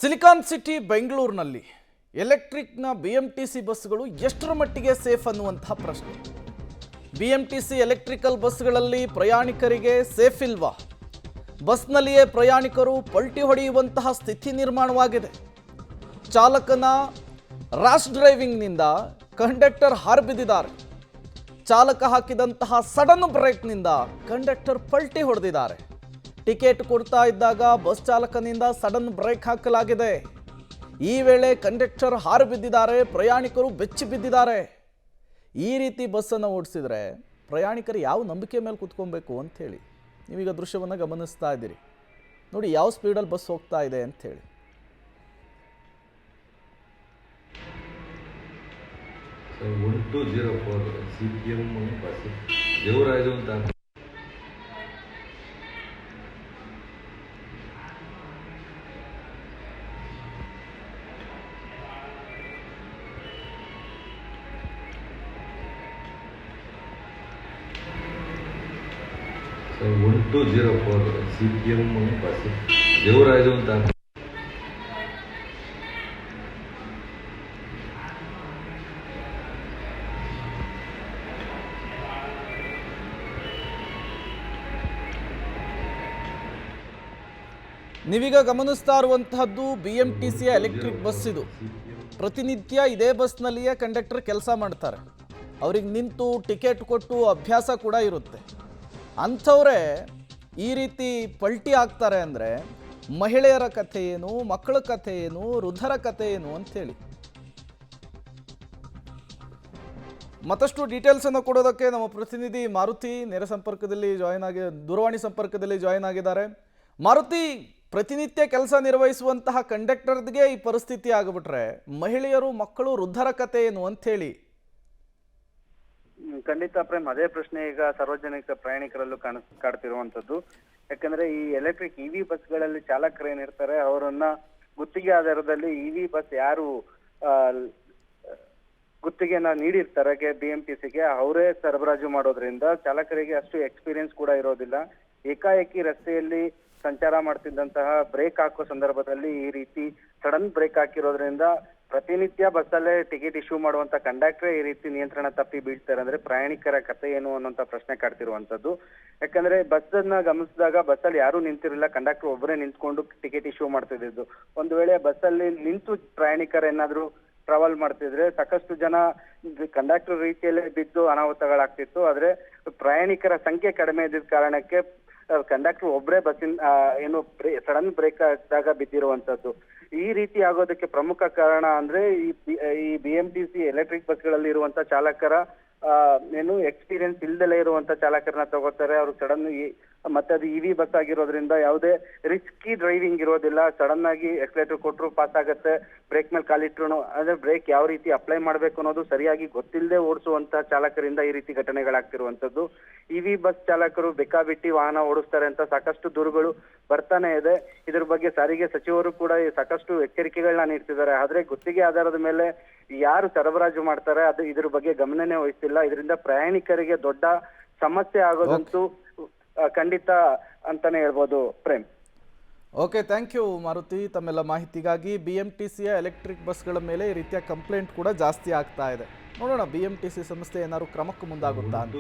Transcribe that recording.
Silicon city ಬೆಂಗಳೂರಿನಲ್ಲಿ ಎಲೆಕ್ಟ್ರಿಕ್ನ BMTC ಬಸ್ಗಳು ಎಷ್ಟರ ಮಟ್ಟಿಗೆ ಸೇಫ್ ಅನ್ನುವಂತಹ ಪ್ರಶ್ನೆ. BMTC ಎಲೆಕ್ಟ್ರಿಕಲ್ ಬಸ್ಗಳಲ್ಲಿ ಪ್ರಯಾಣಿಕರಿಗೆ ಸೇಫ್ ಇಲ್ವಾ? ಬಸ್ನಲ್ಲಿಯೇ ಪ್ರಯಾಣಿಕರು ಪಲ್ಟಿ ಹೊಡೆಯುವಂತಹ ಸ್ಥಿತಿ ನಿರ್ಮಾಣವಾಗಿದೆ. ಚಾಲಕನ ರ್ಯಾಶ್ ಡ್ರೈವಿಂಗ್ನಿಂದ ಕಂಡಕ್ಟರ್ ಹಾರಿಬಿದ್ದಿದ್ದಾರೆ. ಚಾಲಕ ಹಾಕಿದಂತಹ ಸಡನ್ ಬ್ರೇಕ್ನಿಂದ ಕಂಡಕ್ಟರ್ ಪಲ್ಟಿ ಹೊಡೆದಿದ್ದಾರೆ. ಟಿಕೆಟ್ ಕೊಡ್ತಾ ಇದ್ದಾಗ ಬಸ್ ಚಾಲಕನಿಂದ ಸಡನ್ ಬ್ರೇಕ್ ಹಾಕಲಾಗಿದೆ. ಈ ವೇಳೆ ಕಂಡಕ್ಟರ್ ಹಾರು ಬಿದ್ದಿದ್ದಾರೆ, ಪ್ರಯಾಣಿಕರು ಬೆಚ್ಚಿ ಬಿದ್ದಿದ್ದಾರೆ. ಈ ರೀತಿ ಬಸ್ಸನ್ನು ಓಡಿಸಿದ್ರೆ ಪ್ರಯಾಣಿಕರು ಯಾವ ನಂಬಿಕೆ ಮೇಲೆ ಕೂತ್ಕೊಬೇಕು ಅಂಥೇಳಿ ನೀವೀಗ ದೃಶ್ಯವನ್ನು ಗಮನಿಸ್ತಾ ಇದ್ದೀರಿ. ನೋಡಿ ಯಾವ ಸ್ಪೀಡಲ್ಲಿ ಬಸ್ ಹೋಗ್ತಾ ಇದೆ ಅಂಥೇಳಿ. So 1204 CPM ಬಸ್ ದೇವರಾಜು ಅಂತ. ನೀವೀಗ ಗಮನಿಸ್ತಾ ಇರುವಂತಹದ್ದು BMTC ಎಲೆಕ್ಟ್ರಿಕ್ ಬಸ್. ಇದು ಪ್ರತಿನಿತ್ಯ ಇದೇ ಬಸ್ನಲ್ಲಿಯೇ ಕಂಡಕ್ಟರ್ ಕೆಲಸ ಮಾಡ್ತಾರೆ. ಅವ್ರಿಗೆ ನಿಂತು ಟಿಕೆಟ್ ಕೊಟ್ಟು ಅಭ್ಯಾಸ ಕೂಡ ಇರುತ್ತೆ. ಅಂಥವರೇ ಈ ರೀತಿ ಪಲ್ಟಿ ಆಗ್ತಾರೆ ಅಂದರೆ ಮಹಿಳೆಯರ ಕಥೆ ಏನು, ಮಕ್ಕಳ ಕಥೆ ಏನು, ವೃದ್ಧರ ಕಥೆ ಏನು ಅಂಥೇಳಿ ಮತ್ತಷ್ಟು ಡೀಟೇಲ್ಸನ್ನು ಕೊಡೋದಕ್ಕೆ ನಮ್ಮ ಪ್ರತಿನಿಧಿ ಮಾರುತಿ ನೇರ ಸಂಪರ್ಕದಲ್ಲಿ ದೂರವಾಣಿ ಸಂಪರ್ಕದಲ್ಲಿ ಜಾಯಿನ್ ಆಗಿದ್ದಾರೆ. ಮಾರುತಿ, ಪ್ರತಿನಿತ್ಯ ಕೆಲಸ ನಿರ್ವಹಿಸುವಂತಹ ಕಂಡಕ್ಟರ್ಗೆ ಈ ಪರಿಸ್ಥಿತಿ ಆಗಿಬಿಟ್ರೆ ಮಹಿಳೆಯರು, ಮಕ್ಕಳು, ವೃದ್ಧರ ಕಥೆ ಏನು ಅಂಥೇಳಿ. ಖಂಡಿತ ಪ್ರೇಮ್, ಅದೇ ಪ್ರಶ್ನೆ ಈಗ ಸಾರ್ವಜನಿಕ ಪ್ರಯಾಣಿಕರಲ್ಲೂ ಕಾಡ್ತಿರುವಂತದ್ದು. ಯಾಕಂದ್ರೆ ಈ ಎಲೆಕ್ಟ್ರಿಕ್ ಇವಿ ಬಸ್ಗಳಲ್ಲಿ ಚಾಲಕರು ಏನಿರ್ತಾರೆ ಅವರನ್ನ ಗುತ್ತಿಗೆ ಆಧಾರದಲ್ಲಿ ಇವಿ ಬಸ್ ಯಾರು ಗುತ್ತಿಗೆನ ನೀಡಿರ್ತಾರೆ BMTCಗೆ ಅವರೇ ಸರಬರಾಜು ಮಾಡೋದ್ರಿಂದ ಚಾಲಕರಿಗೆ ಅಷ್ಟು ಎಕ್ಸ್ಪೀರಿಯನ್ಸ್ ಕೂಡ ಇರೋದಿಲ್ಲ. ಏಕಾಏಕಿ ರಸ್ತೆಯಲ್ಲಿ ಸಂಚಾರ ಮಾಡ್ತಿದ್ದಂತಹ ಬ್ರೇಕ್ ಹಾಕೋ ಸಂದರ್ಭದಲ್ಲಿ ಈ ರೀತಿ ಸಡನ್ ಬ್ರೇಕ್ ಹಾಕಿರೋದ್ರಿಂದ ಪ್ರತಿನಿತ್ಯ ಬಸ್ಸಲ್ಲೇ ಟಿಕೆಟ್ ಇಶ್ಯೂ ಮಾಡುವಂತ ಕಂಡಕ್ಟರ್ ಈ ರೀತಿ ನಿಯಂತ್ರಣ ತಪ್ಪಿ ಬೀಳ್ತಾರೆ ಅಂದ್ರೆ ಪ್ರಯಾಣಿಕರ ಕಥೆ ಏನು ಅನ್ನೋಂತ ಪ್ರಶ್ನೆ ಕಾಡ್ತಿರುವಂತದ್ದು. ಯಾಕಂದ್ರೆ ಬಸ್ ಅನ್ನ ಗಮನಿಸಿದಾಗ ಬಸ್ಸಲ್ಲಿ ಯಾರು ನಿಂತಿರಲಿಲ್ಲ, ಕಂಡಕ್ಟರ್ ಒಬ್ಬರೇ ನಿಂತ್ಕೊಂಡು ಟಿಕೆಟ್ ಇಶ್ಯೂ ಮಾಡ್ತಿದ್ದು. ಒಂದು ವೇಳೆ ಬಸ್ಸಲ್ಲಿ ನಿಂತು ಪ್ರಯಾಣಿಕರು ಏನಾದ್ರು ಟ್ರಾವೆಲ್ ಮಾಡ್ತಿದ್ರೆ ಸಾಕಷ್ಟು ಜನ ಕಂಡಕ್ಟರ್ ರೀತಿಯಲ್ಲೇ ಬಿದ್ದು ಅನಾಹುತಗಳಾಗ್ತಿತ್ತು. ಆದ್ರೆ ಪ್ರಯಾಣಿಕರ ಸಂಖ್ಯೆ ಕಡಿಮೆ ಇದ್ದಿದ್ದ ಕಾರಣಕ್ಕೆ ಕಂಡಕ್ಟರ್ ಒಬ್ಬರೇ ಬಸ್ಸಿನ ಏನು ಸಡನ್ ಬ್ರೇಕ್ ಆದಾಗ ಬಿದ್ದಿರುವಂತದ್ದು. ಈ ರೀತಿ ಆಗೋದಕ್ಕೆ ಪ್ರಮುಖ ಕಾರಣ ಅಂದ್ರೆ ಈ BMTC ಎಲೆಕ್ಟ್ರಿಕ್ ಬಸ್ಗಳಲ್ಲಿ ಇರುವಂತ ಚಾಲಕರ ಏನು ಎಕ್ಸ್ಪೀರಿಯನ್ಸ್ ಇಲ್ದಲೇ ಇರುವಂತ ಚಾಲಕರನ್ನ ತಗೋತಾರೆ. ಅವ್ರು ಸಡನ್ ಮತ್ತೆ ಅದು ಇವಿ ಬಸ್ ಆಗಿರೋದ್ರಿಂದ ಯಾವುದೇ ರಿಸ್ಕಿ ಡ್ರೈವಿಂಗ್ ಇರೋದಿಲ್ಲ. ಸಡನ್ ಆಗಿ ಎಕ್ಸಲೇಟರ್ ಕೊಟ್ಟರು ಪಾಸ್ ಆಗತ್ತೆ, ಬ್ರೇಕ್ ಮೇಲೆ ಕಾಲಿಟ್ರು ಅಂದ್ರೆ ಬ್ರೇಕ್ ಯಾವ ರೀತಿ ಅಪ್ಲೈ ಮಾಡ್ಬೇಕು ಅನ್ನೋದು ಸರಿಯಾಗಿ ಗೊತ್ತಿಲ್ಲದೆ ಓಡಿಸುವಂತ ಚಾಲಕರಿಂದ ಈ ರೀತಿ ಘಟನೆಗಳಾಗ್ತಿರುವಂತದ್ದು. ಇವಿ ಬಸ್ ಚಾಲಕರು ಬೇಕಾಬಿಟ್ಟಿ ವಾಹನ ಓಡಿಸ್ತಾರೆ ಅಂತ ಸಾಕಷ್ಟು ದೂರುಗಳು ಬರ್ತಾನೆ ಇದೆ. ಇದ್ರ ಬಗ್ಗೆ ಸಾರಿಗೆ ಸಚಿವರು ಕೂಡ ಸಾಕಷ್ಟು ಎಚ್ಚರಿಕೆಗಳನ್ನ ನೀಡ್ತಿದ್ದಾರೆ. ಆದ್ರೆ ಗುತ್ತಿಗೆ ಆಧಾರದ ಮೇಲೆ ಯಾರು ಸರಬರಾಜು ಮಾಡ್ತಾರೆ ಅದು ಇದ್ರ ಬಗ್ಗೆ ಗಮನನೇ ವಹಿಸ್ತಿಲ್ಲ. ಇದರಿಂದ ಪ್ರಯಾಣಿಕರಿಗೆ ದೊಡ್ಡ ಸಮಸ್ಯೆ ಆಗೋದಂತೂ ಖಂಡಿತ ಅಂತಾನೆ ಹೇಳ್ಬೋದು Prem. Okay, thank you Maruti ತಮ್ಮೆಲ್ಲ ಮಾಹಿತಿಗಾಗಿ. BMTCಯ ಎಲೆಕ್ಟ್ರಿಕ್ ಬಸ್ಗಳ ಮೇಲೆ ಈ ರೀತಿಯ ಕಂಪ್ಲೇಂಟ್ ಕೂಡ ಜಾಸ್ತಿ ಆಗ್ತಾ ಇದೆ. ನೋಡೋಣ BMTC ಸಂಸ್ಥೆ ಏನಾದ್ರು ಕ್ರಮಕ್ಕೆ ಮುಂದಾಗುತ್ತಾ ಅಂತ.